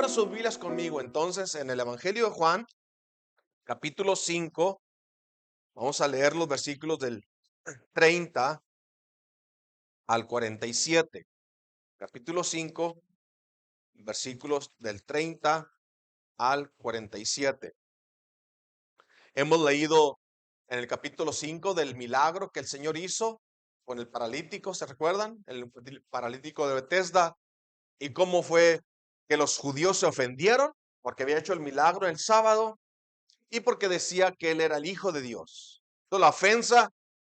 Abran sus Biblias conmigo entonces en el Evangelio de Juan, capítulo 5. Vamos a leer los versículos del 30 al 47. Capítulo 5, versículos del 30 al 47. Hemos leído en el capítulo 5 del milagro que el Señor hizo con el paralítico, ¿se recuerdan? El paralítico de Betesda, y cómo fue que los judíos se ofendieron porque había hecho el milagro el sábado y porque decía que él era el Hijo de Dios. Entonces, la ofensa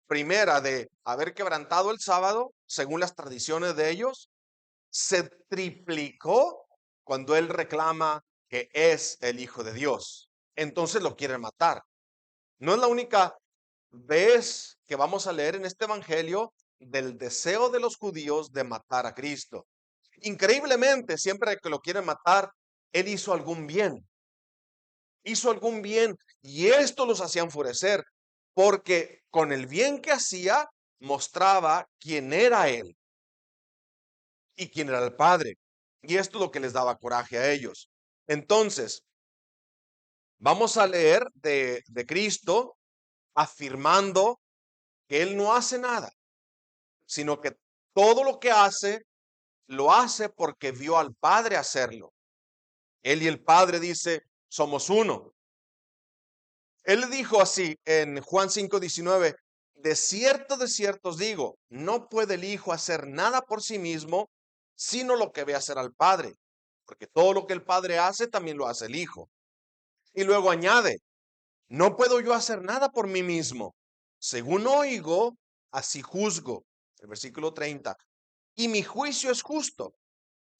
primera de haber quebrantado el sábado, según las tradiciones de ellos, se triplicó cuando él reclama que es el Hijo de Dios. Entonces lo quieren matar. No es la única vez que vamos a leer en este evangelio del deseo de los judíos de matar a Cristo. Increíblemente, siempre que lo quieren matar, él hizo algún bien. Hizo algún bien y esto los hacía enfurecer, porque con el bien que hacía mostraba quién era él y quién era el Padre. Y esto es lo que les daba coraje a ellos. Entonces, vamos a leer de Cristo afirmando que él no hace nada, sino que todo lo que hace, lo hace porque vio al Padre hacerlo. Él y el Padre, dice, somos uno. Él le dijo así en Juan 5:19, de cierto os digo, no puede el Hijo hacer nada por sí mismo, sino lo que ve hacer al Padre, porque todo lo que el Padre hace, también lo hace el Hijo. Y luego añade, no puedo yo hacer nada por mí mismo. Según oigo, así juzgo. El versículo 30. Y mi juicio es justo,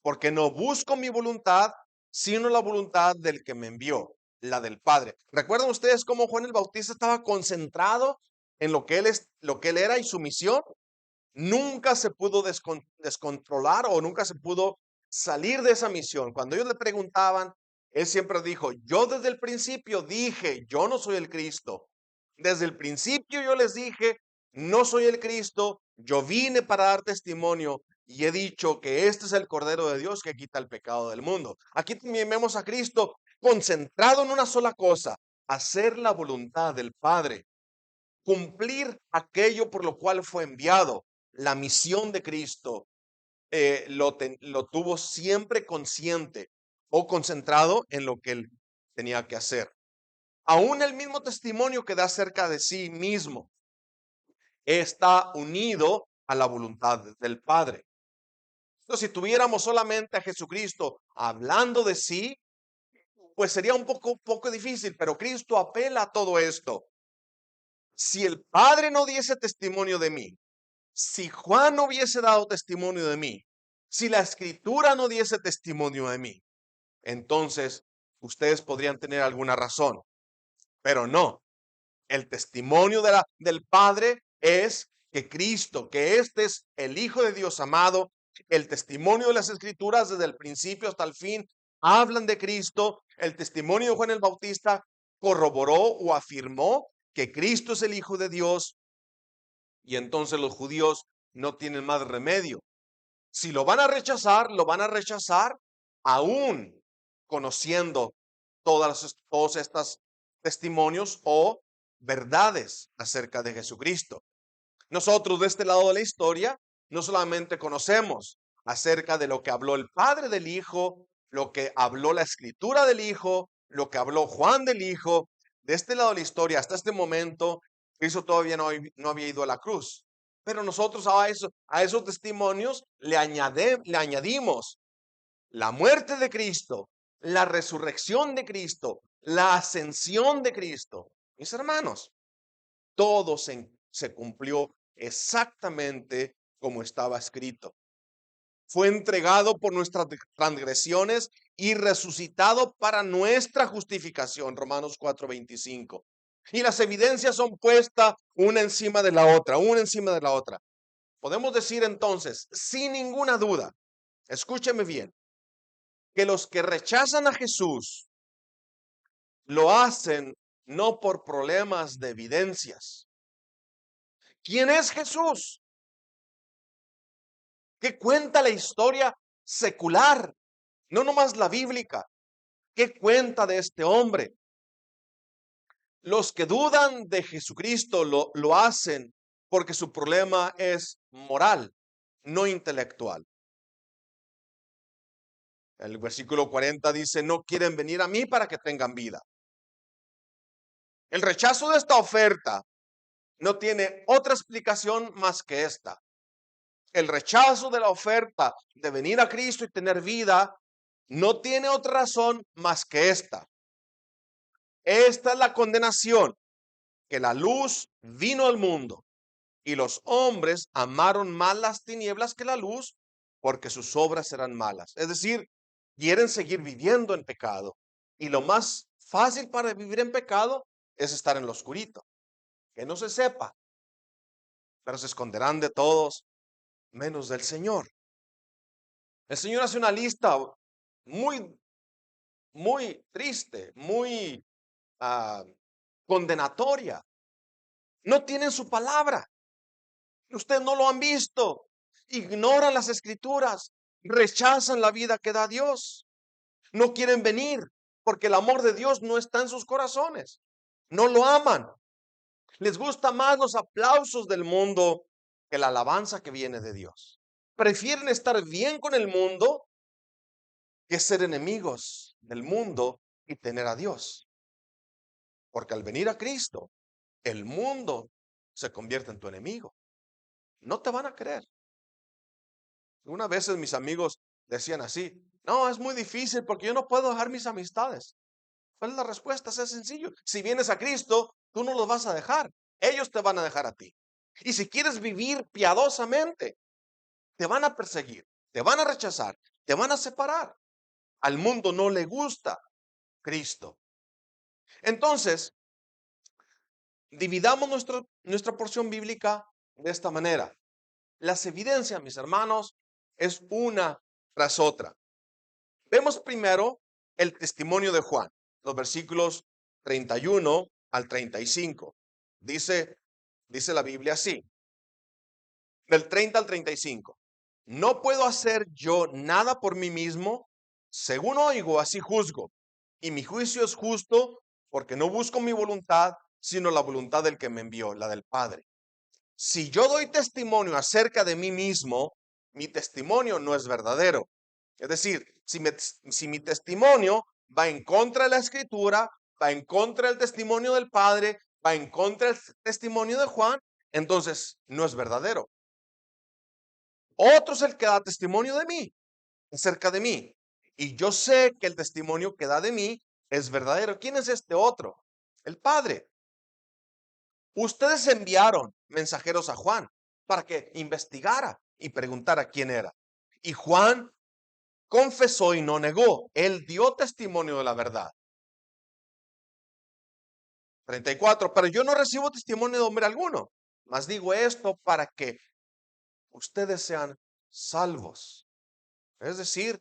porque no busco mi voluntad, sino la voluntad del que me envió, la del Padre. ¿Recuerdan ustedes cómo Juan el Bautista estaba concentrado en lo que él era y su misión? Nunca se pudo descontrolar o nunca se pudo salir de esa misión. Cuando ellos le preguntaban, él siempre dijo, yo desde el principio dije, yo no soy el Cristo. Desde el principio yo les dije, no soy el Cristo, yo vine para dar testimonio y he dicho que este es el Cordero de Dios que quita el pecado del mundo. Aquí también vemos a Cristo concentrado en una sola cosa, hacer la voluntad del Padre, cumplir aquello por lo cual fue enviado. La misión de Cristo lo tuvo siempre consciente o concentrado en lo que él tenía que hacer. Aún el mismo testimonio que da acerca de sí mismo está unido a la voluntad del Padre. Entonces, si tuviéramos solamente a Jesucristo hablando de sí, pues sería un poco difícil, pero Cristo apela a todo esto. Si el Padre no diese testimonio de mí, si Juan no hubiese dado testimonio de mí, si la Escritura no diese testimonio de mí, entonces ustedes podrían tener alguna razón, pero no. El testimonio del Padre es que Cristo, que este es el Hijo de Dios amado. El testimonio de las Escrituras desde el principio hasta el fin hablan de Cristo. El testimonio de Juan el Bautista corroboró o afirmó que Cristo es el Hijo de Dios, y entonces los judíos no tienen más remedio. Si lo van a rechazar, lo van a rechazar aún conociendo todos estos testimonios o verdades acerca de Jesucristo. Nosotros de este lado de la historia no solamente conocemos acerca de lo que habló el Padre del Hijo, lo que habló la Escritura del Hijo, lo que habló Juan del Hijo. De este lado de la historia hasta este momento, Cristo todavía no había ido a la cruz. Pero nosotros a esos testimonios le añadimos la muerte de Cristo, la resurrección de Cristo, la ascensión de Cristo. Mis hermanos, todo se cumplió exactamente como estaba escrito. Fue entregado por nuestras transgresiones y resucitado para nuestra justificación. Romanos 4:25. Y las evidencias son puestas una encima de la otra, una encima de la otra. Podemos decir entonces, sin ninguna duda, escúcheme bien, que los que rechazan a Jesús lo hacen no por problemas de evidencias. ¿Quién es Jesús? ¿Qué cuenta la historia secular? No nomás la bíblica. ¿Qué cuenta de este hombre? Los que dudan de Jesucristo lo hacen porque su problema es moral, no intelectual. El versículo 40 dice, no quieren venir a mí para que tengan vida. El rechazo de esta oferta no tiene otra explicación más que esta. El rechazo de la oferta de venir a Cristo y tener vida no tiene otra razón más que esta. Esta es la condenación, que la luz vino al mundo y los hombres amaron más las tinieblas que la luz porque sus obras eran malas. Es decir, quieren seguir viviendo en pecado. Y lo más fácil para vivir en pecado es estar en lo oscurito, que no se sepa, pero se esconderán de todos menos del Señor. El Señor hace una lista muy, muy triste, muy condenatoria. No tienen su palabra. Ustedes no lo han visto. Ignoran las escrituras. Rechazan la vida que da Dios. No quieren venir porque el amor de Dios no está en sus corazones. No lo aman. Les gusta más los aplausos del mundo que la alabanza que viene de Dios. Prefieren estar bien con el mundo que ser enemigos del mundo y tener a Dios. Porque al venir a Cristo, el mundo se convierte en tu enemigo. No te van a creer. Una vez mis amigos decían así, no, es muy difícil porque yo no puedo dejar mis amistades. ¿Cuál es la respuesta? Es sencillo. Si vienes a Cristo, tú no los vas a dejar. Ellos te van a dejar a ti. Y si quieres vivir piadosamente, te van a perseguir, te van a rechazar, te van a separar. Al mundo no le gusta Cristo. Entonces, dividamos nuestra porción bíblica de esta manera. Las evidencias, mis hermanos, es una tras otra. Vemos primero el testimonio de Juan, los versículos 31 al 35. Dice la Biblia así, del 30 al 35. No puedo hacer yo nada por mí mismo, según oigo, así juzgo. Y mi juicio es justo porque no busco mi voluntad, sino la voluntad del que me envió, la del Padre. Si yo doy testimonio acerca de mí mismo, mi testimonio no es verdadero. Es decir, si mi testimonio va en contra de la Escritura, va en contra del testimonio del Padre, va en contra del testimonio de Juan, entonces no es verdadero. Otro es el que da testimonio de mí, acerca de mí. Y yo sé que el testimonio que da de mí es verdadero. ¿Quién es este otro? El Padre. Ustedes enviaron mensajeros a Juan para que investigara y preguntara quién era. Y Juan confesó y no negó. Él dio testimonio de la verdad. 34. Pero yo no recibo testimonio de hombre alguno. Mas digo esto para que ustedes sean salvos. Es decir,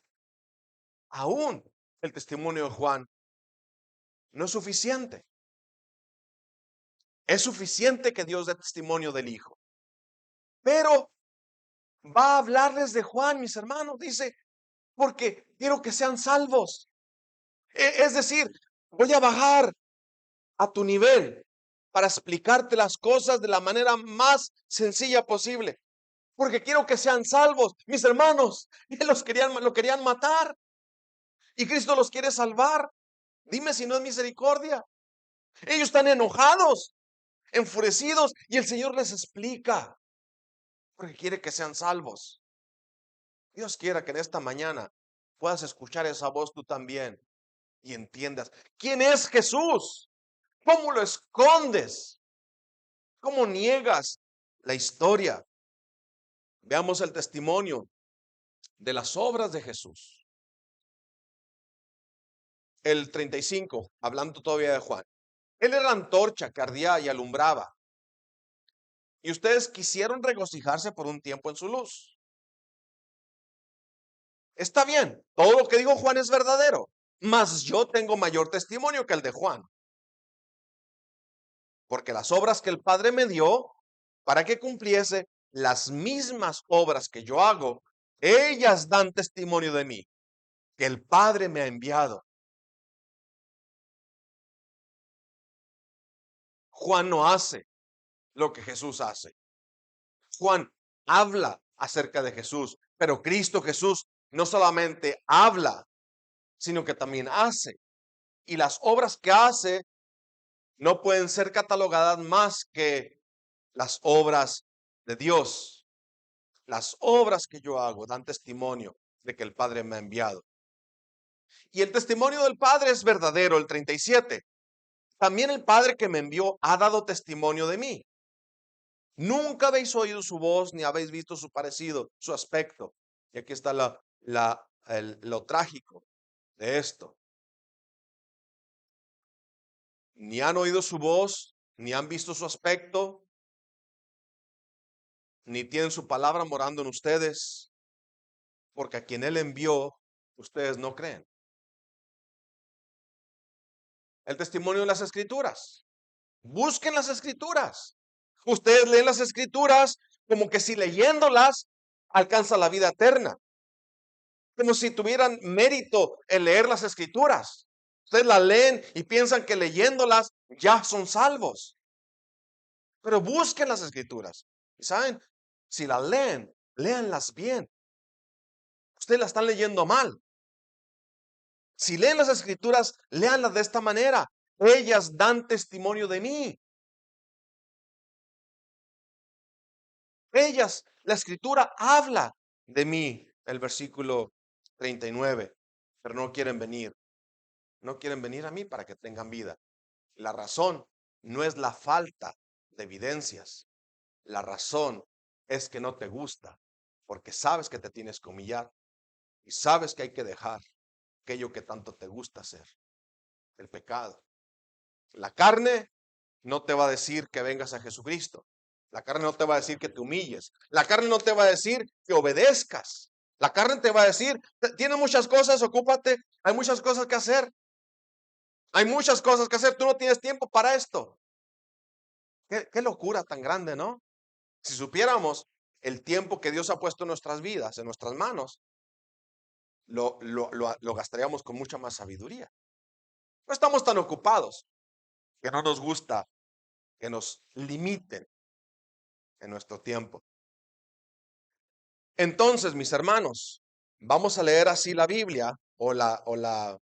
aún el testimonio de Juan no es suficiente. Es suficiente que Dios dé testimonio del Hijo. Pero va a hablarles de Juan, mis hermanos. Dice, porque quiero que sean salvos. Es decir, voy a bajar a tu nivel para explicarte las cosas de la manera más sencilla posible. Porque quiero que sean salvos. Mis hermanos, lo querían matar. Y Cristo los quiere salvar. Dime si no es misericordia. Ellos están enojados, enfurecidos, y el Señor les explica. Porque quiere que sean salvos. Dios quiera que en esta mañana puedas escuchar esa voz tú también y entiendas quién es Jesús. ¿Cómo lo escondes? ¿Cómo niegas la historia? Veamos el testimonio de las obras de Jesús. El 35, hablando todavía de Juan. Él era la antorcha que ardía y alumbraba. Y ustedes quisieron regocijarse por un tiempo en su luz. Está bien, todo lo que dijo Juan es verdadero, mas yo tengo mayor testimonio que el de Juan. Porque las obras que el Padre me dio para que cumpliese las mismas obras que yo hago, ellas dan testimonio de mí, que el Padre me ha enviado. Juan no hace lo que Jesús hace. Juan habla acerca de Jesús, pero Cristo Jesús no solamente habla, sino que también hace. Y las obras que hace no pueden ser catalogadas más que las obras de Dios. Las obras que yo hago dan testimonio de que el Padre me ha enviado. Y el testimonio del Padre es verdadero, el 37. También el Padre que me envió ha dado testimonio de mí. Nunca habéis oído su voz, ni habéis visto su parecido, su aspecto. Y aquí está lo trágico de esto. Ni han oído su voz, ni han visto su aspecto, ni tienen su palabra morando en ustedes, porque a quien Él envió, ustedes no creen. El testimonio de las Escrituras. Busquen las Escrituras. Ustedes leen las Escrituras como que si leyéndolas alcanza la vida eterna. Como si tuvieran mérito en leer las Escrituras. Ustedes las leen y piensan que leyéndolas ya son salvos. Pero busquen las Escrituras. Y saben, si las leen, léanlas bien. Ustedes las están leyendo mal. Si leen las Escrituras, léanlas de esta manera. Ellas dan testimonio de mí. Ellas, la Escritura habla de mí. El versículo 39. Pero no quieren venir. No quieren venir a mí para que tengan vida. La razón no es la falta de evidencias. La razón es que no te gusta, porque sabes que te tienes que humillar y sabes que hay que dejar aquello que tanto te gusta hacer, el pecado. La carne no te va a decir que vengas a Jesucristo. La carne no te va a decir que te humilles. La carne no te va a decir que obedezcas. La carne te va a decir, tiene muchas cosas, ocúpate, hay muchas cosas que hacer. Hay muchas cosas que hacer, tú no tienes tiempo para esto. Qué locura tan grande, ¿no? Si supiéramos el tiempo que Dios ha puesto en nuestras vidas, en nuestras manos, lo gastaríamos con mucha más sabiduría. No estamos tan ocupados que no nos gusta que nos limiten en nuestro tiempo. Entonces, mis hermanos, vamos a leer así la Biblia o la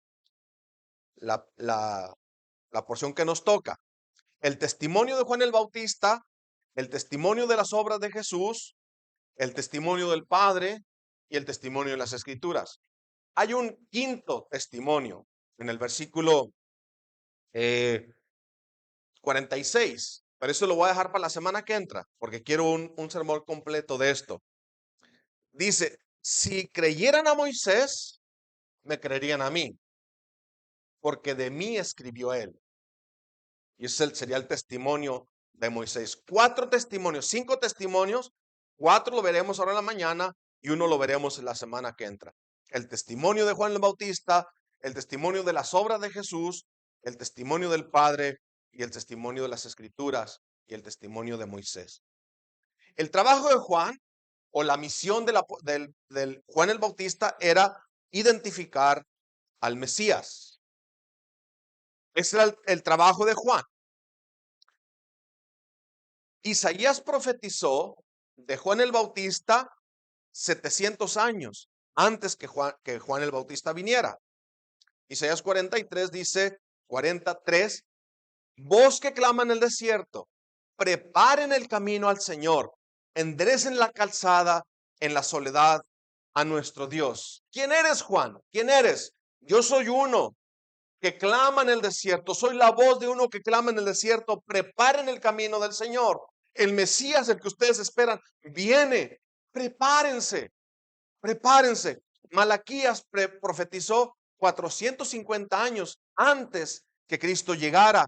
porción que nos toca. El testimonio de Juan el Bautista, el testimonio de las obras de Jesús, el testimonio del Padre y el testimonio de las Escrituras. Hay un quinto testimonio en el versículo 46, pero eso lo voy a dejar para la semana que entra, porque quiero un sermón completo de esto. Dice, si creyeran a Moisés, me creerían a mí, porque de mí escribió él. Y ese sería el testimonio de Moisés. 4 testimonios, 5 testimonios, 4 lo veremos ahora en la mañana y 1 lo veremos en la semana que entra. El testimonio de Juan el Bautista, el testimonio de las obras de Jesús, el testimonio del Padre y el testimonio de las Escrituras y el testimonio de Moisés. El trabajo de Juan o la misión del Juan el Bautista era identificar al Mesías. Ese era el trabajo de Juan. Isaías profetizó de Juan el Bautista 700 años antes que Juan el Bautista viniera. Isaías 43 dice, 43, voz que clama en el desierto, preparen el camino al Señor, enderecen la calzada en la soledad a nuestro Dios. ¿Quién eres, Juan? ¿Quién eres? Yo soy uno que clama en el desierto, soy la voz de uno que clama en el desierto, preparen el camino del Señor. El Mesías, el que ustedes esperan, viene. Prepárense, prepárense. Malaquías profetizó 450 años antes que Cristo llegara.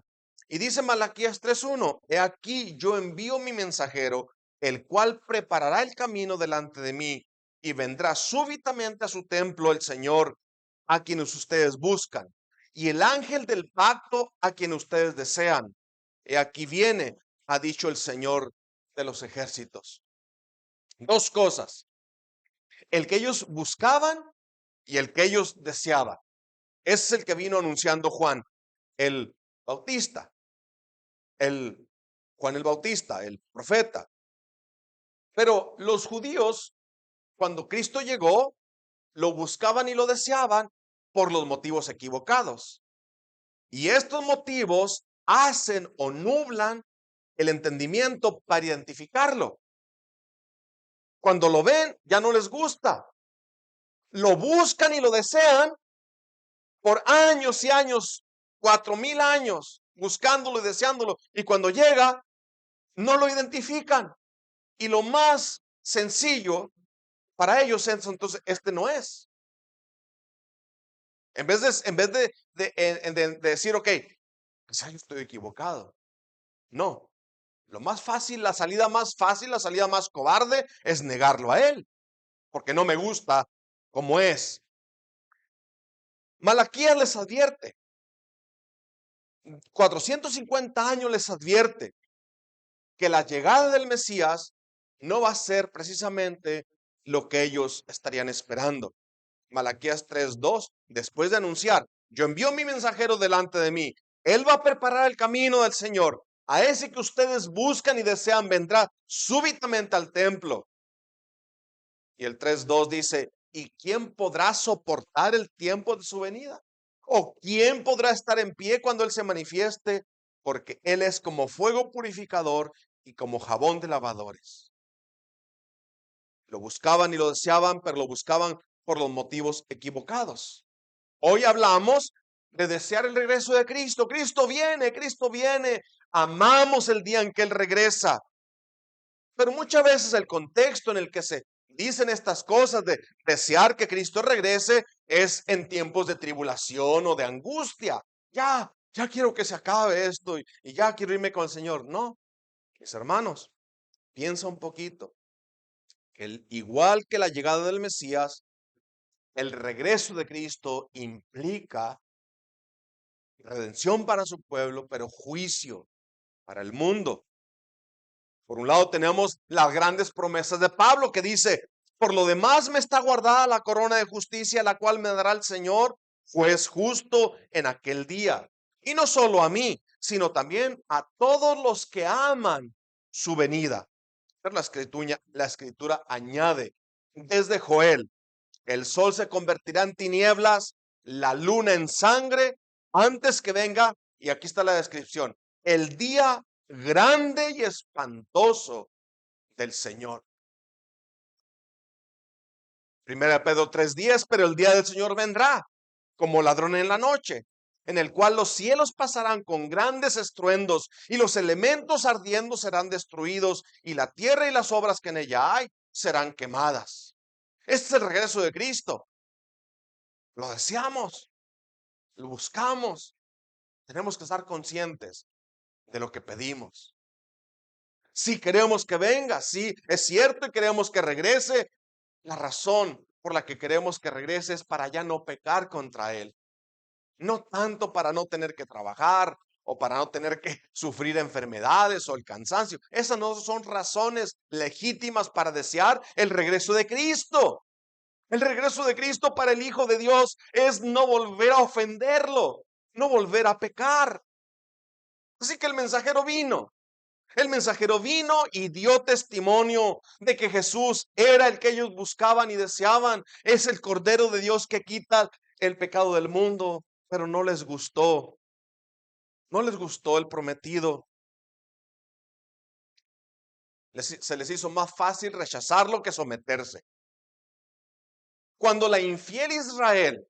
Y dice Malaquías 3:1, he aquí yo envío mi mensajero, el cual preparará el camino delante de mí, y vendrá súbitamente a su templo el Señor, a quienes ustedes buscan, y el ángel del pacto a quien ustedes desean. He aquí viene, ha dicho el Señor de los ejércitos. Dos cosas. El que ellos buscaban y el que ellos deseaban. Ese es el que vino anunciando Juan el Bautista, el Juan el Bautista, el profeta. Pero los judíos, cuando Cristo llegó, lo buscaban y lo deseaban por los motivos equivocados. Y estos motivos hacen o nublan el entendimiento para identificarlo. Cuando lo ven, ya no les gusta. Lo buscan y lo desean por años y años, 4000 años, buscándolo y deseándolo. Y cuando llega, no lo identifican. Y lo más sencillo para ellos es, entonces, este no es. En vez de decir, ok, quizá yo estoy equivocado. No, lo más fácil, la salida más fácil, la salida más cobarde es negarlo a él, porque no me gusta como es. Malaquías les advierte, 450 años les advierte que la llegada del Mesías no va a ser precisamente lo que ellos estarían esperando. Malaquías 3:2, después de anunciar, yo envío mi mensajero delante de mí, él va a preparar el camino del Señor. A ese que ustedes buscan y desean vendrá súbitamente al templo. Y el 3:2 dice, ¿y quién podrá soportar el tiempo de su venida? ¿O quién podrá estar en pie cuando Él se manifieste? Porque Él es como fuego purificador y como jabón de lavadores. Lo buscaban y lo deseaban, pero lo buscaban por los motivos equivocados. Hoy hablamos de desear el regreso de Cristo. Cristo viene, Cristo viene. Amamos el día en que Él regresa. Pero muchas veces el contexto en el que se dicen estas cosas de desear que Cristo regrese es en tiempos de tribulación o de angustia. Ya quiero que se acabe esto y ya quiero irme con el Señor. No, mis hermanos, piensa un poquito. Igual que la llegada del Mesías, el regreso de Cristo implica redención para su pueblo, pero juicio para el mundo. Por un lado tenemos las grandes promesas de Pablo que dice, por lo demás me está guardada la corona de justicia, la cual me dará el Señor, juez justo en aquel día. Y no solo a mí, sino también a todos los que aman su venida. Pero la escritura añade, desde Joel, el sol se convertirá en tinieblas, la luna en sangre, antes que venga, y aquí está la descripción, el día grande y espantoso del Señor. Primera de Pedro 3:10, pero el día del Señor vendrá como ladrón en la noche, en el cual los cielos pasarán con grandes estruendos y los elementos ardiendo serán destruidos y la tierra y las obras que en ella hay serán quemadas. Este es el regreso de Cristo. Lo deseamos, lo buscamos. Tenemos que estar conscientes de lo que pedimos. Si queremos que venga, sí, es cierto y queremos que regrese. La razón por la que queremos que regrese es para ya no pecar contra Él. No tanto para no tener que trabajar o para no tener que sufrir enfermedades o el cansancio. Esas no son razones legítimas para desear el regreso de Cristo. El regreso de Cristo para el Hijo de Dios es no volver a ofenderlo, no volver a pecar. Así que el mensajero vino. El mensajero vino y dio testimonio de que Jesús era el que ellos buscaban y deseaban. Es el Cordero de Dios que quita el pecado del mundo, pero no les gustó. No les gustó el prometido. Se les hizo más fácil rechazarlo que someterse. Cuando la infiel Israel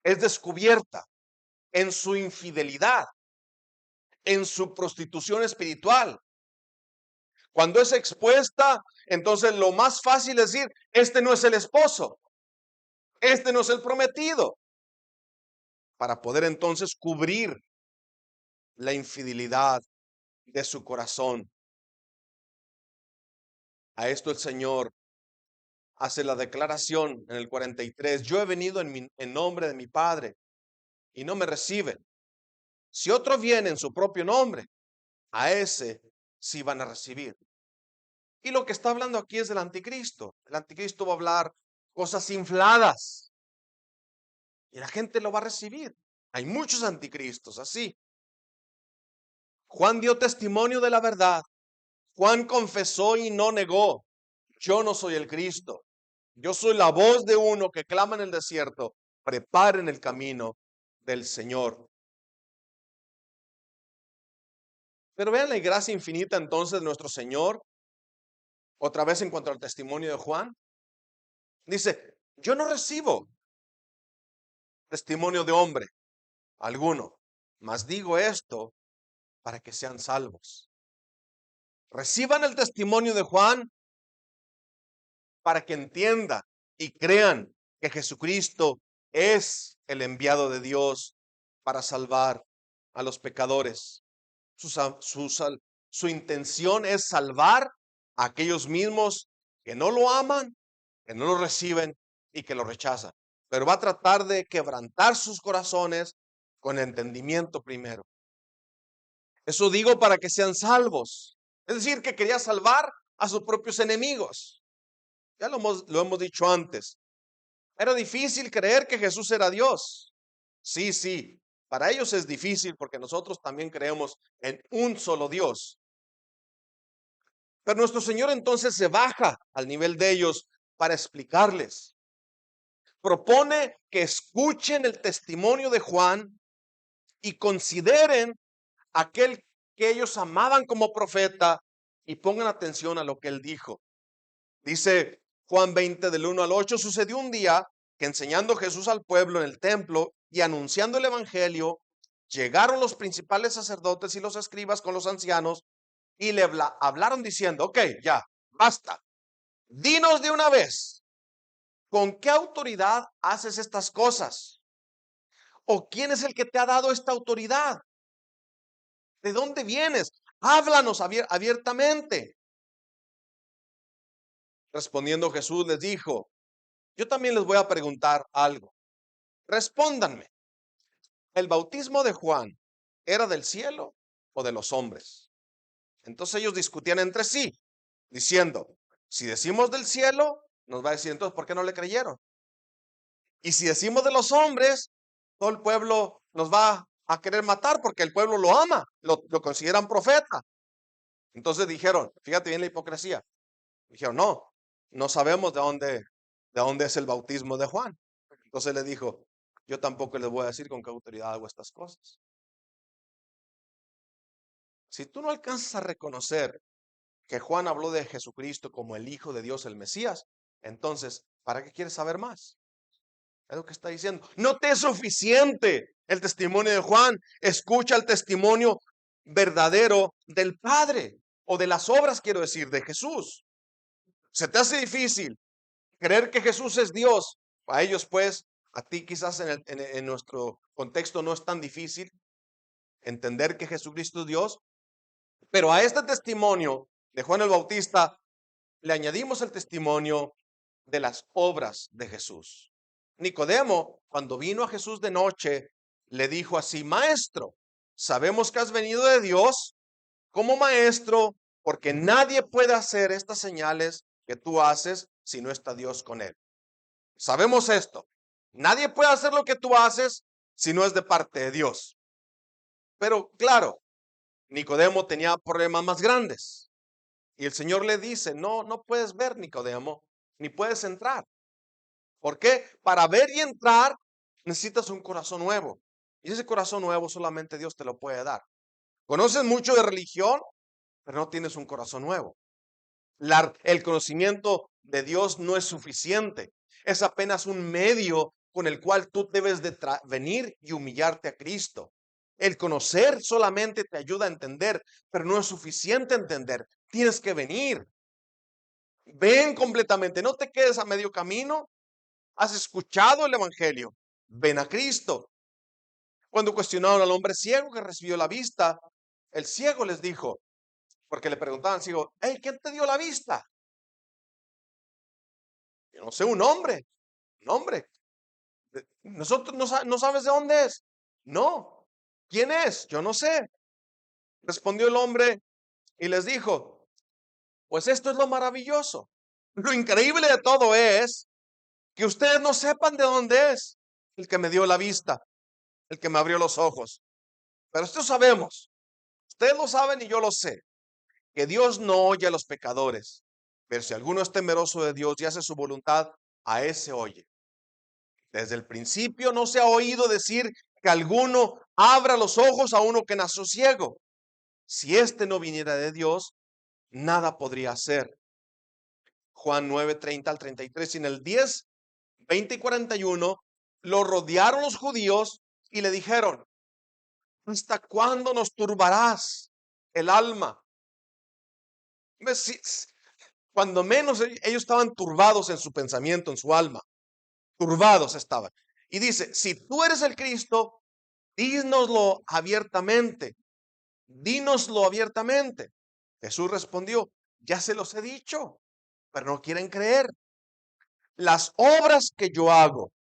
es descubierta en su infidelidad, en su prostitución espiritual, cuando es expuesta, entonces lo más fácil es decir, este no es el esposo, este no es el prometido, para poder entonces cubrir la infidelidad de su corazón. A esto el Señor hace la declaración en el 43, yo he venido en nombre de mi Padre y no me reciben. Si otro viene en su propio nombre, a ese sí van a recibir. Y lo que está hablando aquí es del anticristo. El anticristo va a hablar cosas infladas. y la gente lo va a recibir. Hay muchos anticristos así. Juan dio testimonio de la verdad. Juan confesó y no negó: yo no soy el Cristo. Yo soy la voz de uno que clama en el desierto: preparen el camino del Señor. Pero vean la gracia infinita entonces de nuestro Señor. Otra vez en cuanto al testimonio de Juan, dice: yo no recibo testimonio de hombre alguno, mas digo esto para que sean salvos. Reciban el testimonio de Juan para que entiendan y crean que Jesucristo es el enviado de Dios para salvar a los pecadores. Su intención es salvar a aquellos mismos que no lo aman, que no lo reciben y que lo rechazan. Pero va a tratar de quebrantar sus corazones con entendimiento primero. Eso digo para que sean salvos. Es decir, que quería salvar a sus propios enemigos. Ya lo hemos dicho antes. Era difícil creer que Jesús era Dios. Sí, sí. Para ellos es difícil porque nosotros también creemos en un solo Dios. Pero nuestro Señor entonces se baja al nivel de ellos para explicarles. Propone que escuchen el testimonio de Juan y consideren aquel que ellos amaban como profeta y pongan atención a lo que él dijo. Dice Juan 20 del 1 al 8, sucedió un día que enseñando Jesús al pueblo en el templo y anunciando el evangelio, llegaron los principales sacerdotes y los escribas con los ancianos y le hablaron diciendo: ok, ya, basta, dinos de una vez, ¿con qué autoridad haces estas cosas? ¿O quién es el que te ha dado esta autoridad? ¿De dónde vienes? Háblanos abiertamente. Respondiendo Jesús les dijo: yo también les voy a preguntar algo. Respóndanme. ¿El bautismo de Juan era del cielo o de los hombres? Entonces ellos discutían entre sí, diciendo: si decimos del cielo, nos va a decir entonces, ¿por qué no le creyeron? Y si decimos de los hombres, todo el pueblo nos va a querer matar porque el pueblo lo ama, lo consideran profeta. Entonces dijeron, fíjate bien la hipocresía, dijeron: no, no sabemos de dónde es el bautismo de Juan. Entonces le dijo: yo tampoco les voy a decir con qué autoridad hago estas cosas. Si tú no alcanzas a reconocer que Juan habló de Jesucristo como el Hijo de Dios, el Mesías, entonces, ¿para qué quieres saber más? Es lo que está diciendo. No te es suficiente el testimonio de Juan. Escucha el testimonio verdadero del Padre, o de las obras, quiero decir, de Jesús. Se te hace difícil creer que Jesús es Dios. A ellos, pues, a ti quizás en nuestro contexto no es tan difícil entender que Jesucristo es Dios, pero a este testimonio de Juan el Bautista le añadimos el testimonio de las obras de Jesús. Nicodemo, cuando vino a Jesús de noche, le dijo así: maestro, sabemos que has venido de Dios como maestro, porque nadie puede hacer estas señales que tú haces si no está Dios con él. Sabemos esto. Nadie puede hacer lo que tú haces si no es de parte de Dios. Pero claro, Nicodemo tenía problemas más grandes. Y el Señor le dice: no, no puedes ver, Nicodemo, ni puedes entrar. ¿Por qué? Para ver y entrar necesitas un corazón nuevo. Y ese corazón nuevo solamente Dios te lo puede dar. Conoces mucho de religión, pero no tienes un corazón nuevo. El conocimiento de Dios no es suficiente. Es apenas un medio con el cual tú debes de venir y humillarte a Cristo. El conocer solamente te ayuda a entender, pero no es suficiente entender. Tienes que venir. Ven completamente. No te quedes a medio camino. Has escuchado el evangelio. Ven a Cristo. Cuando cuestionaron al hombre ciego que recibió la vista, el ciego les dijo, porque le preguntaban al ciego: hey, ¿quién te dio la vista? Yo no sé, un hombre. Un hombre. Nosotros no sabes de dónde es. No. ¿Quién es? Yo no sé. Respondió el hombre y les dijo: pues esto es lo maravilloso. Lo increíble de todo es que ustedes no sepan de dónde es. el que me dio la vista, el que me abrió los ojos. Pero esto sabemos, ustedes lo saben y yo lo sé, que Dios no oye a los pecadores, pero si alguno es temeroso de Dios y hace su voluntad, a ese oye. Desde el principio no se ha oído decir que alguno abra los ojos a uno que nació ciego. Si éste no viniera de Dios, nada podría hacer. Juan 9:30 al 33. Y en el 10, 20 y 41, lo rodearon los judíos y le dijeron: ¿hasta cuándo nos turbarás el alma? Cuando menos ellos estaban turbados en su pensamiento, en su alma. Turbados estaban. Y dice: si tú eres el Cristo, dínoslo abiertamente. Dínoslo abiertamente. Jesús respondió: ya se los he dicho, pero no quieren creer. Las obras que yo hago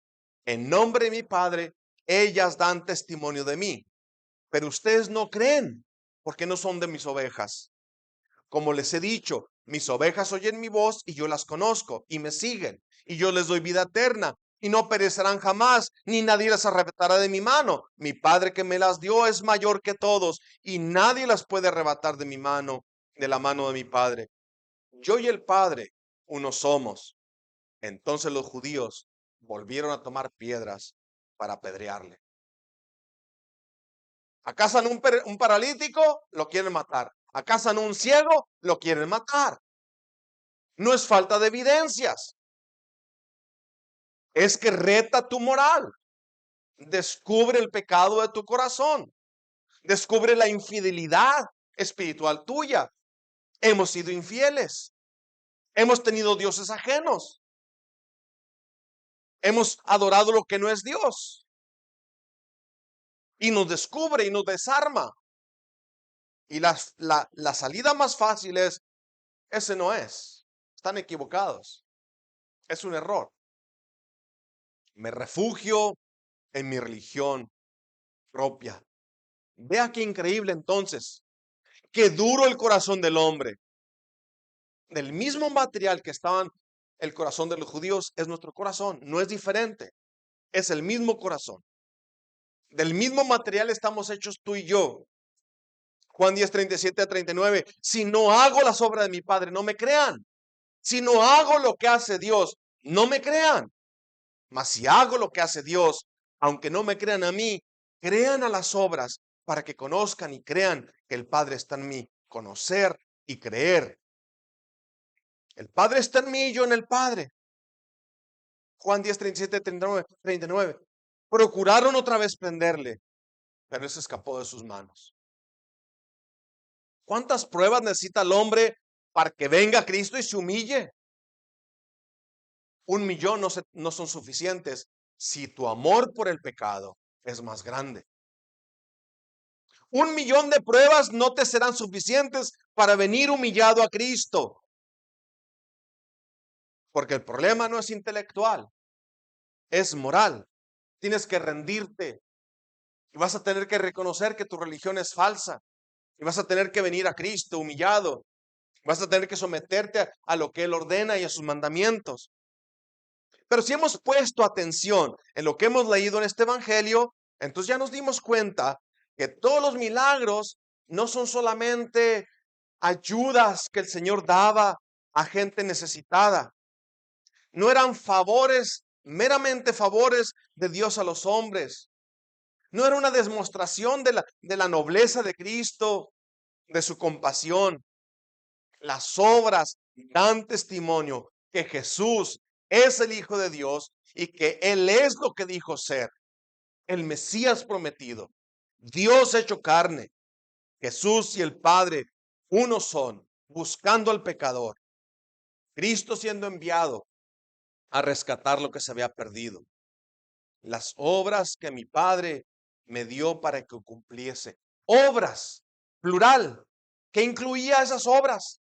en nombre de mi Padre, ellas dan testimonio de mí. Pero ustedes no creen, porque no son de mis ovejas. Como les he dicho, mis ovejas oyen mi voz y yo las conozco y me siguen. Y yo les doy vida eterna y no perecerán jamás, ni nadie las arrebatará de mi mano. Mi Padre que me las dio es mayor que todos y nadie las puede arrebatar de mi mano, de la mano de mi Padre. Yo y el Padre uno somos. Entonces los judíos volvieron a tomar piedras para apedrearle. Acá san un paralítico, lo quieren matar. Acá san un ciego, lo quieren matar. No es falta de evidencias, es que reta tu moral. Descubre el pecado de tu corazón. Descubre la infidelidad espiritual tuya. Hemos sido infieles. Hemos tenido dioses ajenos. Hemos adorado lo que no es Dios. Y nos descubre y nos desarma. Y la salida más fácil es: ese no es. Están equivocados. Es un error. Me refugio en mi religión propia. Vea qué increíble entonces. Qué duro el corazón del hombre. Del mismo material que estaban el corazón de los judíos es nuestro corazón. No es diferente. Es el mismo corazón. Del mismo material estamos hechos tú y yo. Juan 10:37 a 39. Si no hago las obras de mi Padre, no me crean. Si no hago lo que hace Dios, no me crean. Mas si hago lo que hace Dios, aunque no me crean a mí, crean a las obras, para que conozcan y crean que el Padre está en mí. Conocer y creer. El Padre está en mí y yo en el Padre. Juan 10:37 a 39. Procuraron otra vez prenderle, pero él se escapó de sus manos. ¿Cuántas pruebas necesita el hombre para que venga Cristo y se humille? 1,000,000 no son suficientes si tu amor por el pecado es más grande. 1,000,000 de pruebas no te serán suficientes para venir humillado a Cristo. Porque el problema no es intelectual, es moral. Tienes que rendirte y vas a tener que reconocer que tu religión es falsa. Y vas a tener que venir a Cristo humillado. Vas a tener que someterte a lo que Él ordena y a sus mandamientos. Pero si hemos puesto atención en lo que hemos leído en este evangelio, entonces ya nos dimos cuenta que todos los milagros no son solamente ayudas que el Señor daba a gente necesitada. No eran favores, meramente favores de Dios a los hombres. No era una demostración de la nobleza de Cristo, de su compasión. Las obras dan testimonio que Jesús es el Hijo de Dios y que Él es lo que dijo ser, el Mesías prometido, Dios hecho carne. Jesús y el Padre uno son, buscando al pecador. Cristo siendo enviado a rescatar lo que se había perdido. Las obras que mi Padre me dio para que cumpliese. Obras, plural. ¿Qué incluía esas obras?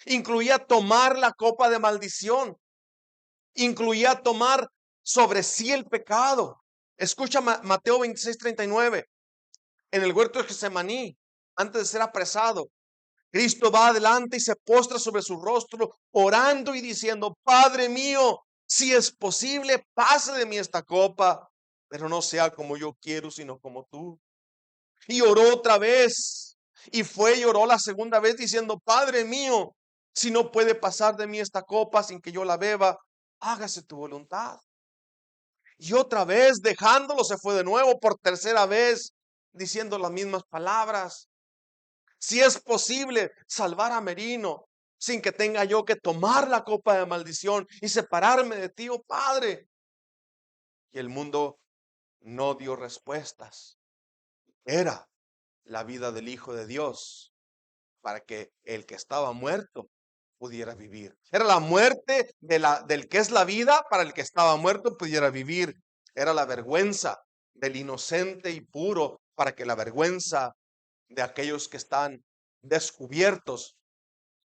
Incluía tomar la copa de maldición. Incluía tomar sobre sí el pecado. Escucha Mateo 26:39. En el huerto de Getsemaní, antes de ser apresado, Cristo va adelante y se postra sobre su rostro, orando y diciendo: Padre mío, si es posible, pase de mí esta copa, pero no sea como yo quiero, sino como tú. Y oró otra vez, y fue y oró la segunda vez diciendo, Padre mío, si no puede pasar de mí esta copa sin que yo la beba, hágase tu voluntad. Y otra vez, dejándolo, se fue de nuevo por tercera vez, diciendo las mismas palabras. Si es posible salvar a Merino sin que tenga yo que tomar la copa de maldición y separarme de ti, oh Padre. Y el mundo no dio respuestas. Era la vida del Hijo de Dios para que el que estaba muerto pudiera vivir. Era la muerte del que es la vida para el que estaba muerto pudiera vivir. Era la vergüenza del inocente y puro para que la vergüenza de aquellos que están descubiertos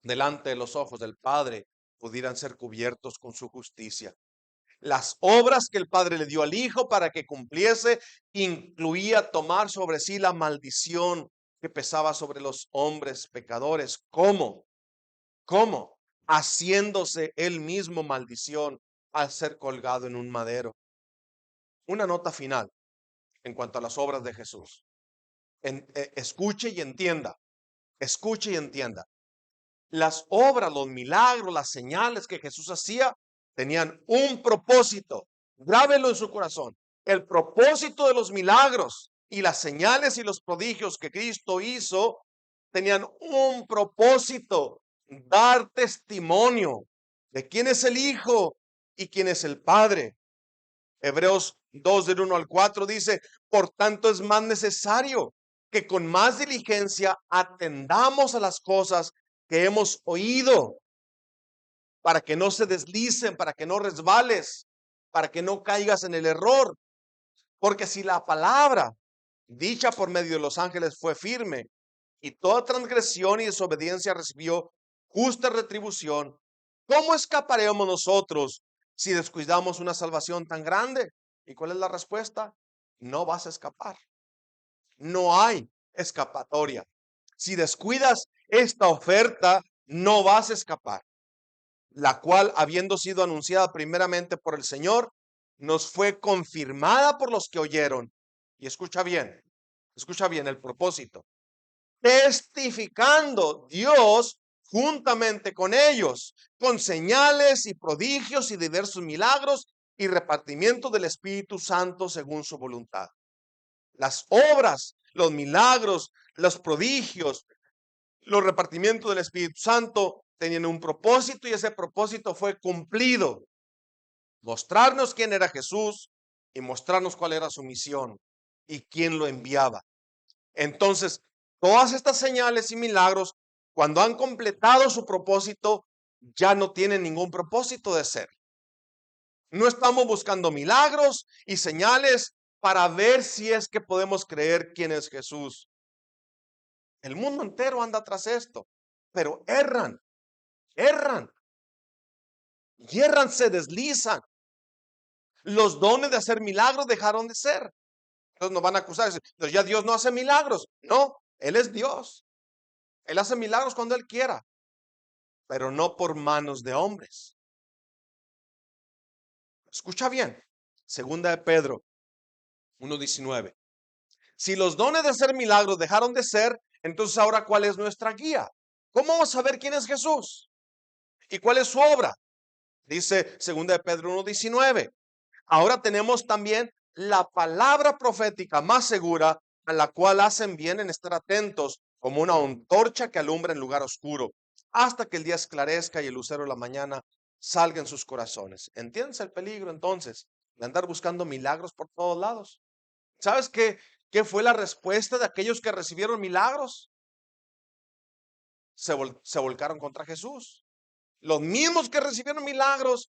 delante de los ojos del Padre pudieran ser cubiertos con su justicia. Las obras que el Padre le dio al Hijo para que cumpliese incluía tomar sobre sí la maldición que pesaba sobre los hombres pecadores. ¿Cómo? ¿Cómo? Haciéndose él mismo maldición al ser colgado en un madero. Una nota final en cuanto a las obras de Jesús. Escuche y entienda. Escuche y entienda. Las obras, los milagros, las señales que Jesús hacía tenían un propósito. Grábelo en su corazón. El propósito de los milagros y las señales y los prodigios que Cristo hizo tenían un propósito: dar testimonio de quién es el Hijo y quién es el Padre. Hebreos 2 del 1 al 4 dice, por tanto es más necesario que con más diligencia atendamos a las cosas que hemos oído, para que no se deslicen, para que no resbales, para que no caigas en el error. Porque si la palabra dicha por medio de los ángeles fue firme, y toda transgresión y desobediencia recibió justa retribución, ¿cómo escaparemos nosotros si descuidamos una salvación tan grande? ¿Y cuál es la respuesta? No vas a escapar. No hay escapatoria. Si descuidas esta oferta, no vas a escapar, la cual, habiendo sido anunciada primeramente por el Señor, nos fue confirmada por los que oyeron. Y escucha bien el propósito. Testificando Dios juntamente con ellos, con señales y prodigios y diversos milagros y repartimiento del Espíritu Santo según su voluntad. Las obras, los milagros, los prodigios, los repartimientos del Espíritu Santo tenían un propósito, y ese propósito fue cumplido: mostrarnos quién era Jesús y mostrarnos cuál era su misión y quién lo enviaba. Entonces, todas estas señales y milagros, cuando han completado su propósito, ya no tienen ningún propósito de ser. No estamos buscando milagros y señales para ver si es que podemos creer quién es Jesús. El mundo entero anda tras esto, pero erran, y erran, se deslizan. Los dones de hacer milagros dejaron de ser. Entonces nos van a acusar. Entonces ya Dios no hace milagros. No, Él es Dios. Él hace milagros cuando Él quiera, pero no por manos de hombres. Escucha bien. Segunda de Pedro 1:19. Si los dones de hacer milagros dejaron de ser, entonces ahora ¿cuál es nuestra guía? ¿Cómo vamos a saber quién es Jesús y cuál es su obra? Dice segunda de Pedro 1:19. Ahora tenemos también la palabra profética más segura, a la cual hacen bien en estar atentos, como una antorcha que alumbra en lugar oscuro, hasta que el día esclarezca y el lucero de la mañana salga en sus corazones. ¿Entiendes el peligro entonces de andar buscando milagros por todos lados? ¿Sabes qué fue la respuesta de aquellos que recibieron milagros? Se volcaron contra Jesús. Los mismos que recibieron milagros,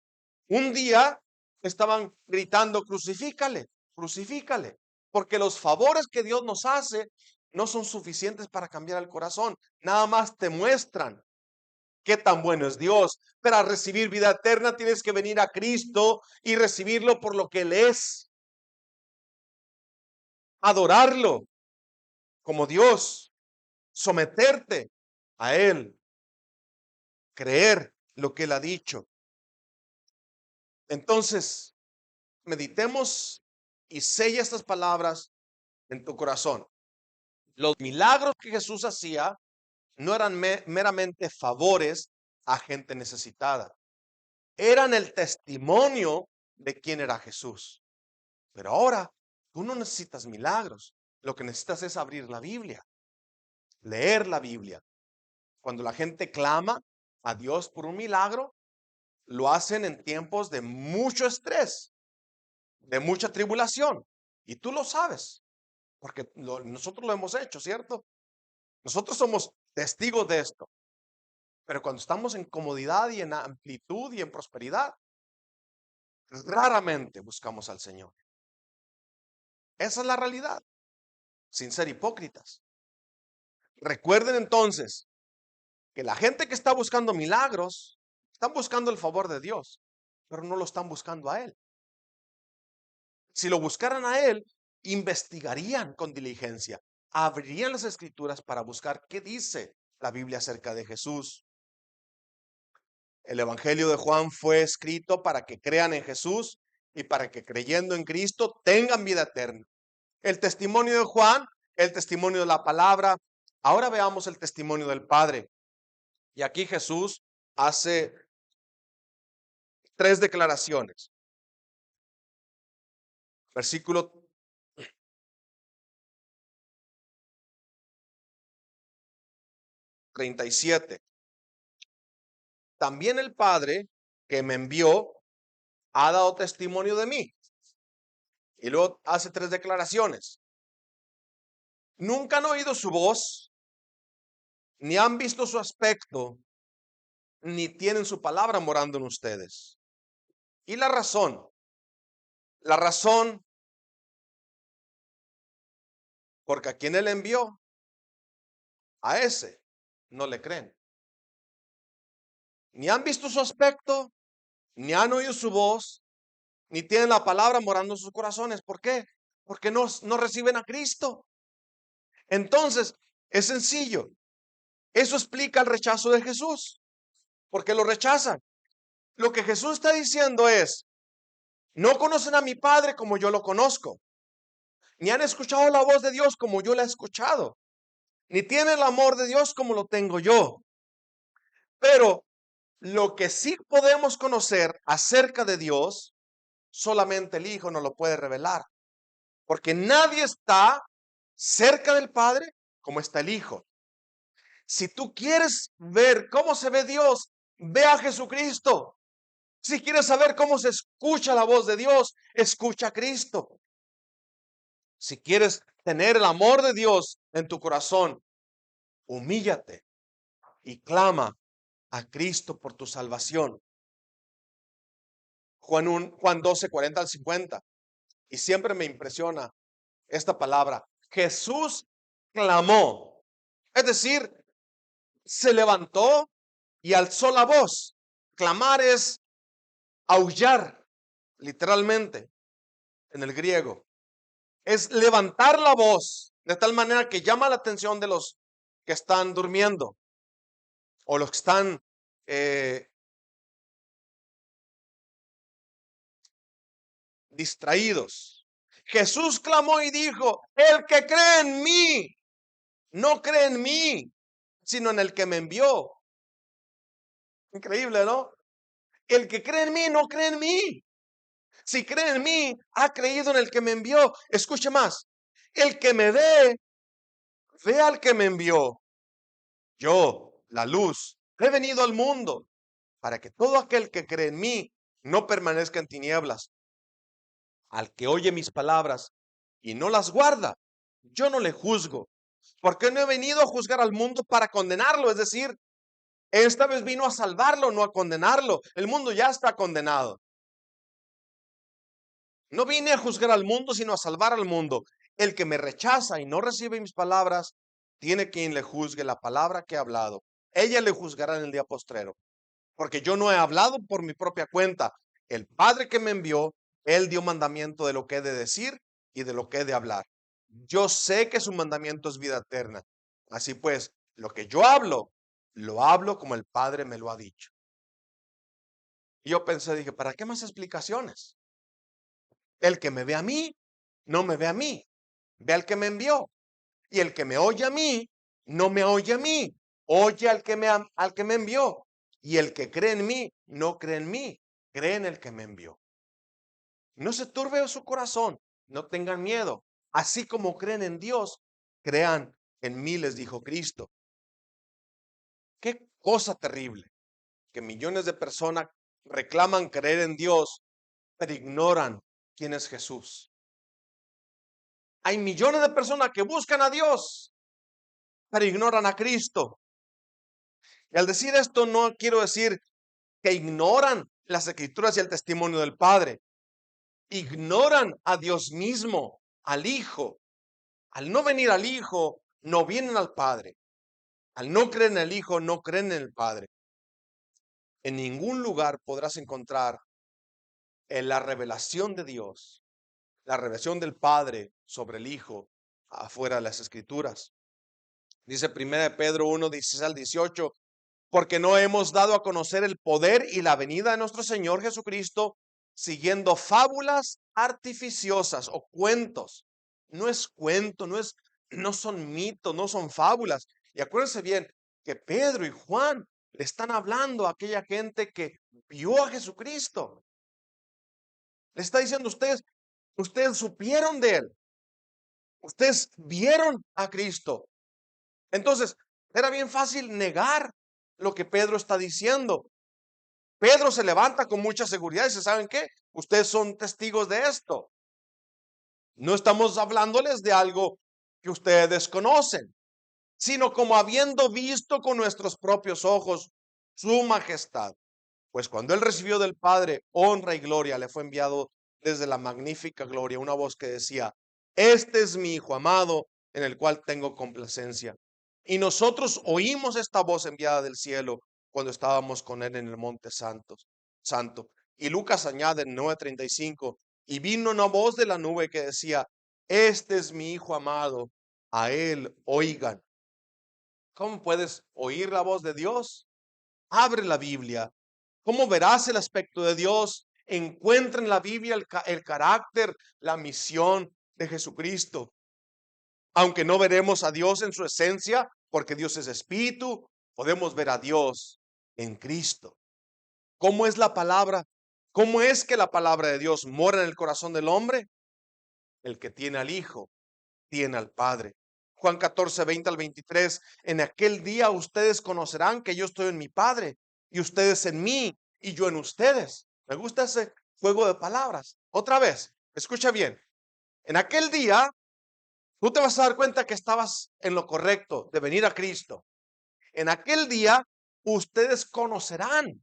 un día estaban gritando, crucifícale, crucifícale, porque los favores que Dios nos hace no son suficientes para cambiar el corazón. Nada más te muestran qué tan bueno es Dios. Para recibir vida eterna tienes que venir a Cristo y recibirlo por lo que Él es. Adorarlo como Dios, someterte a Él, creer lo que Él ha dicho. Entonces, meditemos y sella estas palabras en tu corazón. Los milagros que Jesús hacía no eran meramente favores a gente necesitada. Eran el testimonio de quién era Jesús. Pero ahora tú no necesitas milagros. Lo que necesitas es abrir la Biblia, leer la Biblia. Cuando la gente clama a Dios por un milagro, lo hacen en tiempos de mucho estrés, de mucha tribulación. Y tú lo sabes, porque nosotros lo hemos hecho, ¿cierto? Nosotros somos testigos de esto. Pero cuando estamos en comodidad y en amplitud y en prosperidad, raramente buscamos al Señor. Esa es la realidad, sin ser hipócritas. Recuerden entonces que la gente que está buscando milagros, están buscando el favor de Dios, pero no lo están buscando a Él. Si lo buscaran a Él, investigarían con diligencia, abrirían las escrituras para buscar qué dice la Biblia acerca de Jesús. El Evangelio de Juan fue escrito para que crean en Jesús y para que creyendo en Cristo tengan vida eterna. El testimonio de Juan, el testimonio de la palabra. Ahora veamos el testimonio del Padre. Y aquí Jesús hace 3 declaraciones. Versículo 37. También el Padre que me envió ha dado testimonio de mí. Y luego hace 3 declaraciones. Nunca han oído su voz, ni han visto su aspecto, ni tienen su palabra morando en ustedes. Y la razón, porque a quien Él envió, a ese no le creen. Ni han visto su aspecto, ni han oído su voz, ni tienen la palabra morando en sus corazones. ¿Por qué? Porque no reciben a Cristo. Entonces, es sencillo. Eso explica el rechazo de Jesús. Porque lo rechazan. Lo que Jesús está diciendo es, no conocen a mi Padre como yo lo conozco. Ni han escuchado la voz de Dios como yo la he escuchado. Ni tienen el amor de Dios como lo tengo yo. Pero lo que sí podemos conocer acerca de Dios, solamente el Hijo nos lo puede revelar. Porque nadie está cerca del Padre como está el Hijo. Si tú quieres ver cómo se ve Dios, ve a Jesucristo. Si quieres saber cómo se escucha la voz de Dios, escucha a Cristo. Si quieres tener el amor de Dios en tu corazón, humíllate y clama a Cristo por tu salvación. Juan 12, 40 al 50. Y siempre me impresiona esta palabra. Jesús clamó. Es decir, se levantó y alzó la voz. Clamar es aullar, literalmente, en el griego. Es levantar la voz de tal manera que llama la atención de los que están durmiendo o los que están distraídos. Jesús clamó y dijo, el que cree en mí, no cree en mí, sino en el que me envió. Increíble, ¿no? El que cree en mí, no cree en mí. Si cree en mí, ha creído en el que me envió. Escuche más. El que me ve al que me envió. Yo, la luz, he venido al mundo para que todo aquel que cree en mí no permanezca en tinieblas. Al que oye mis palabras y no las guarda, yo no le juzgo, porque no he venido a juzgar al mundo para condenarlo. Es decir, esta vez vino a salvarlo, no a condenarlo. El mundo ya está condenado. No vine a juzgar al mundo, sino a salvar al mundo. El que me rechaza y no recibe mis palabras, tiene quien le juzgue la palabra que he hablado. Ella le juzgará en el día postrero. Porque yo no he hablado por mi propia cuenta. El Padre que me envió, Él dio mandamiento de lo que he de decir y de lo que he de hablar. Yo sé que su mandamiento es vida eterna. Así pues, lo que yo hablo, lo hablo como el Padre me lo ha dicho. Y yo pensé, dije, ¿para qué más explicaciones? El que me ve a mí, no me ve a mí, ve al que me envió. Y el que me oye a mí, no me oye a mí, oye al que me envió. Y el que cree en mí, no cree en mí, cree en el que me envió. No se turbe su corazón, no tengan miedo. Así como creen en Dios, crean en mí, les dijo Cristo. Qué cosa terrible que millones de personas reclaman creer en Dios, pero ignoran quién es Jesús. Hay millones de personas que buscan a Dios, pero ignoran a Cristo. Y al decir esto, no quiero decir que ignoran las escrituras y el testimonio del Padre. Ignoran a Dios mismo, al Hijo. Al no venir al Hijo, no vienen al Padre. Al no creer en el Hijo, no creen en el Padre. En ningún lugar podrás encontrar la revelación de Dios, la revelación del Padre sobre el Hijo, afuera de las Escrituras. Dice 1 Pedro 1, 16 al 18, porque no hemos dado a conocer el poder y la venida de nuestro Señor Jesucristo siguiendo fábulas artificiosas o cuentos. No es cuento, no son mitos, no son fábulas. Y acuérdense bien que Pedro y Juan le están hablando a aquella gente que vio a Jesucristo. Le está diciendo ustedes supieron de él. Ustedes vieron a Cristo. Entonces, era bien fácil negar lo que Pedro está diciendo. Pedro se levanta con mucha seguridad y dice, ¿saben qué? Ustedes son testigos de esto. No estamos hablándoles de algo que ustedes desconocen, sino como habiendo visto con nuestros propios ojos su majestad. Pues cuando él recibió del Padre honra y gloria, le fue enviado desde la magnífica gloria una voz que decía, este es mi Hijo amado, en el cual tengo complacencia. Y nosotros oímos esta voz enviada del cielo cuando estábamos con él en el monte santo. Y Lucas añade en 9:35, y vino una voz de la nube que decía, este es mi Hijo amado, a él oigan. ¿Cómo puedes oír la voz de Dios? Abre la Biblia. ¿Cómo verás el aspecto de Dios? Encuentra en la Biblia el carácter, la misión de Jesucristo. Aunque no veremos a Dios en su esencia, porque Dios es espíritu, podemos ver a Dios en Cristo. ¿Cómo es la palabra? ¿Cómo es que la palabra de Dios mora en el corazón del hombre? El que tiene al Hijo, tiene al Padre. Juan 14, 20 al 23, en aquel día ustedes conocerán que yo estoy en mi Padre y ustedes en mí y yo en ustedes. Me gusta ese juego de palabras. Otra vez, escucha bien. En aquel día, tú te vas a dar cuenta que estabas en lo correcto de venir a Cristo. En aquel día, ustedes conocerán,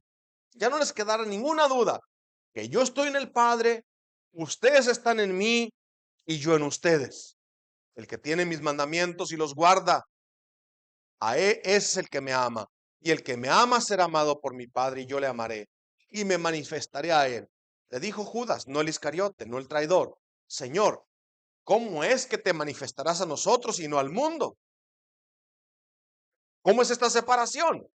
ya no les quedará ninguna duda, que yo estoy en el Padre, ustedes están en mí y yo en ustedes. El que tiene mis mandamientos y los guarda, a él es el que me ama. Y el que me ama será amado por mi Padre y yo le amaré y me manifestaré a él. Le dijo Judas, no el Iscariote, no el traidor. Señor, ¿cómo es que te manifestarás a nosotros y no al mundo? ¿Cómo es esta separación?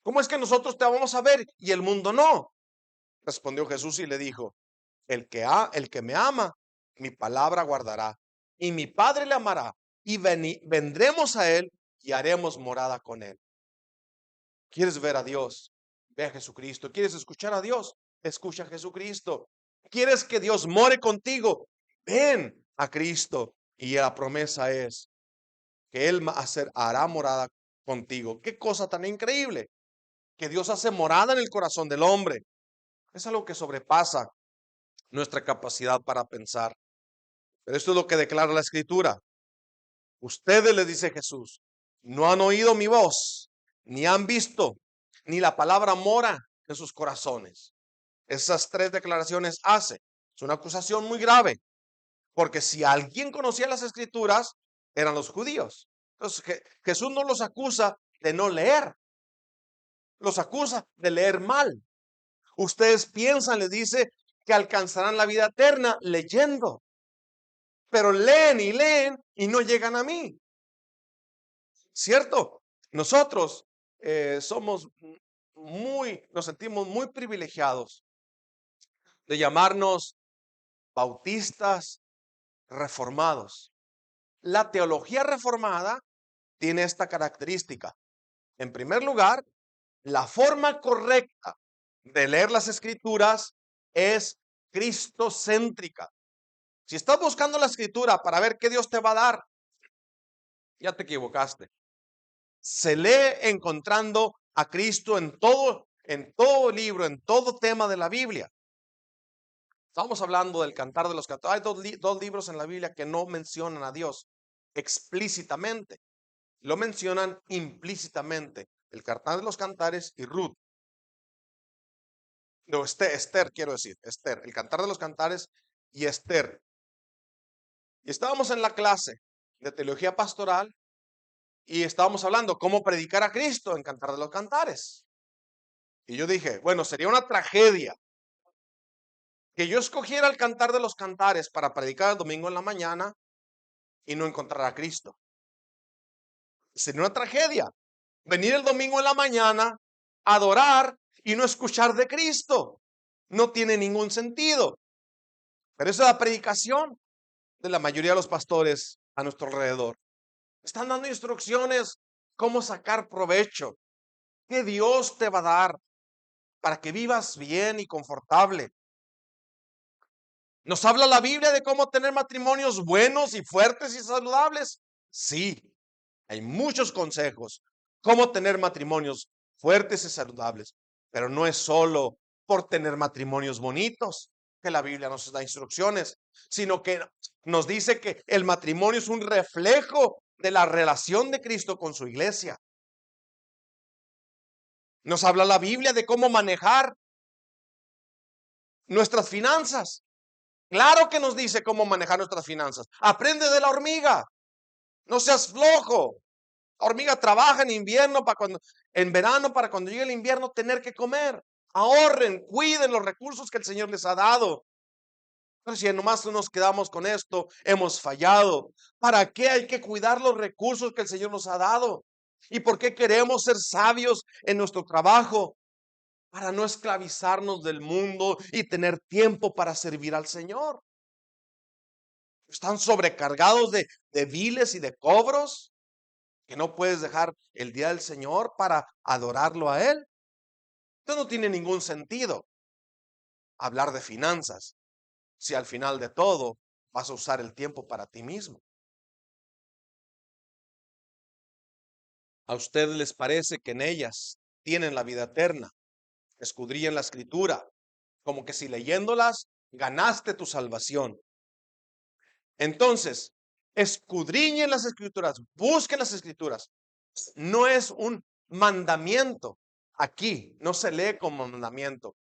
¿Cómo es que nosotros te vamos a ver y el mundo no? Respondió Jesús y le dijo, el que me ama, mi palabra guardará, y mi Padre le amará, y vendremos a él y haremos morada con él. ¿Quieres ver a Dios? Ve a Jesucristo. ¿Quieres escuchar a Dios? Escucha a Jesucristo. ¿Quieres que Dios more contigo? Ven a Cristo. Y la promesa es que Él hará morada contigo. Qué cosa tan increíble. Que Dios hace morada en el corazón del hombre. Es algo que sobrepasa nuestra capacidad para pensar. Pero esto es lo que declara la Escritura. Ustedes, le dice Jesús, no han oído mi voz, ni han visto, ni la palabra mora en sus corazones. Esas tres declaraciones hace. Es una acusación muy grave, porque si alguien conocía las Escrituras, eran los judíos. Entonces Jesús no los acusa de no leer, los acusa de leer mal. Ustedes piensan, les dice, que alcanzarán la vida eterna leyendo, pero leen y no llegan a mí. ¿Cierto? Nosotros nos sentimos muy privilegiados de llamarnos bautistas, reformados. La teología reformada tiene esta característica. En primer lugar, la forma correcta de leer las escrituras es cristocéntrica. Si estás buscando la escritura para ver qué Dios te va a dar, ya te equivocaste. Se lee encontrando a Cristo en todo libro, en todo tema de la Biblia. Estamos hablando del Cantar de los Cantares. Hay dos libros en la Biblia que no mencionan a Dios explícitamente, lo mencionan implícitamente. El Cantar de los Cantares y Ruth. No, Esther, quiero decir, Esther, el Cantar de los Cantares y Esther. Y estábamos en la clase de teología pastoral y estábamos hablando cómo predicar a Cristo en Cantar de los Cantares. Y yo dije, bueno, sería una tragedia que yo escogiera el Cantar de los Cantares para predicar el domingo en la mañana y no encontrar a Cristo. Sería una tragedia. Venir el domingo en la mañana, adorar y no escuchar de Cristo. No tiene ningún sentido. Pero esa es la predicación de la mayoría de los pastores a nuestro alrededor. Están dando instrucciones cómo sacar provecho, que Dios te va a dar para que vivas bien y confortable. ¿Nos habla la Biblia de cómo tener matrimonios buenos y fuertes y saludables? Sí, hay muchos consejos. Cómo tener matrimonios fuertes y saludables. Pero no es solo por tener matrimonios bonitos que la Biblia nos da instrucciones, sino que nos dice que el matrimonio es un reflejo de la relación de Cristo con su iglesia. Nos habla la Biblia de cómo manejar nuestras finanzas. Claro que nos dice cómo manejar nuestras finanzas. Aprende de la hormiga. No seas flojo. La hormiga trabaja en invierno en verano para cuando llegue el invierno tener que comer. Ahorren, cuiden los recursos que el Señor les ha dado. Pero si nomás nos quedamos con esto, hemos fallado. ¿Para qué hay que cuidar los recursos que el Señor nos ha dado? ¿Y por qué queremos ser sabios en nuestro trabajo? Para no esclavizarnos del mundo y tener tiempo para servir al Señor. Están sobrecargados de biles y de cobros que no puedes dejar el día del Señor para adorarlo a Él. Entonces no tiene ningún sentido hablar de finanzas si al final de todo vas a usar el tiempo para ti mismo. ¿A ustedes les parece que en ellas tienen la vida eterna? Escudriñen la escritura, como que si leyéndolas ganaste tu salvación. Entonces, escudriñen las escrituras, busquen las escrituras. No es un mandamiento. Aquí no se lee como mandamiento.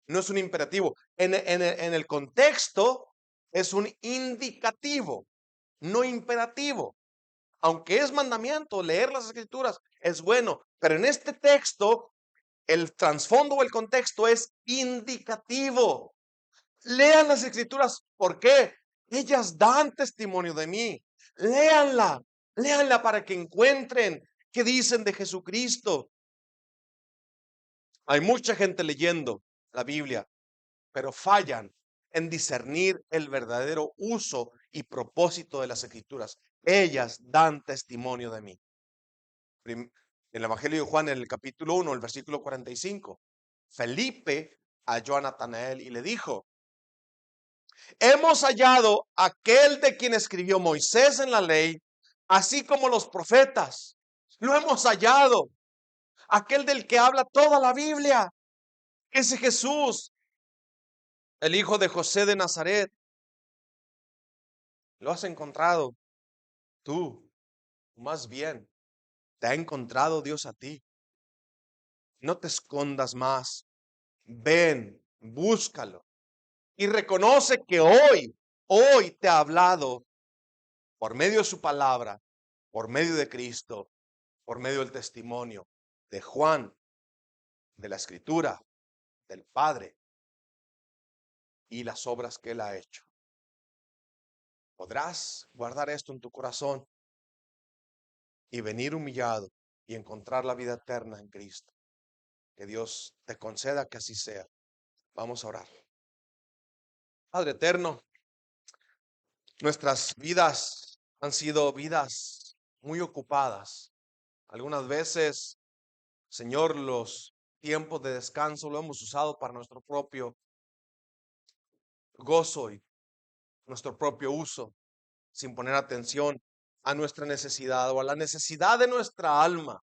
No es un imperativo. En el contexto es un indicativo, no imperativo. Aunque es mandamiento, leer las escrituras es bueno, pero en este texto el trasfondo o el contexto es indicativo. Lean las escrituras. ¿Por qué? Ellas dan testimonio de mí. Léanla, léanla para que encuentren qué dicen de Jesucristo. Hay mucha gente leyendo la Biblia, pero fallan en discernir el verdadero uso y propósito de las escrituras. Ellas dan testimonio de mí. En el Evangelio de Juan, en el capítulo 1, el versículo 45, Felipe halló a Natanael y le dijo: hemos hallado aquel de quien escribió Moisés en la ley, así como los profetas. Lo hemos hallado, aquel del que habla toda la Biblia. Ese Jesús, el hijo de José de Nazaret. Lo has encontrado tú, más bien, te ha encontrado Dios a ti. No te escondas más. Ven, búscalo y reconoce que hoy te ha hablado por medio de su palabra, por medio de Cristo, por medio del testimonio de Juan, de la Escritura, del Padre y las obras que Él ha hecho. Podrás guardar esto en tu corazón y venir humillado y encontrar la vida eterna en Cristo. Que Dios te conceda que así sea. Vamos a orar. Padre eterno, nuestras vidas han sido vidas muy ocupadas. Algunas veces, Señor, los tiempos de descanso lo hemos usado para nuestro propio gozo y nuestro propio uso, sin poner atención a nuestra necesidad o a la necesidad de nuestra alma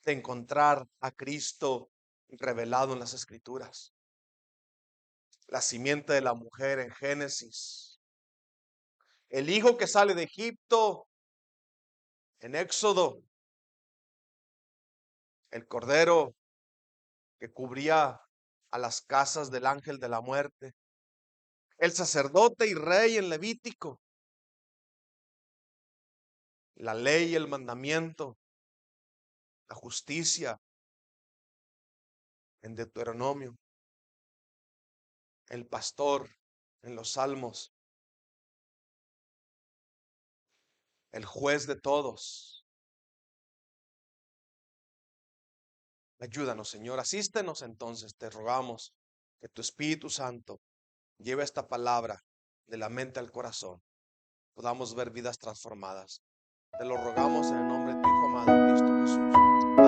de encontrar a Cristo revelado en las Escrituras. La simiente de la mujer en Génesis, el hijo que sale de Egipto en Éxodo, el cordero que cubría a las casas del ángel de la muerte, el sacerdote y rey en Levítico, la ley y el mandamiento, la justicia en Deuteronomio, el pastor en los Salmos, el juez de todos. Ayúdanos, Señor, asístenos entonces, te rogamos que tu Espíritu Santo lleve esta palabra de la mente al corazón, podamos ver vidas transformadas. Te lo rogamos en el nombre de tu Hijo amado, Cristo Jesús.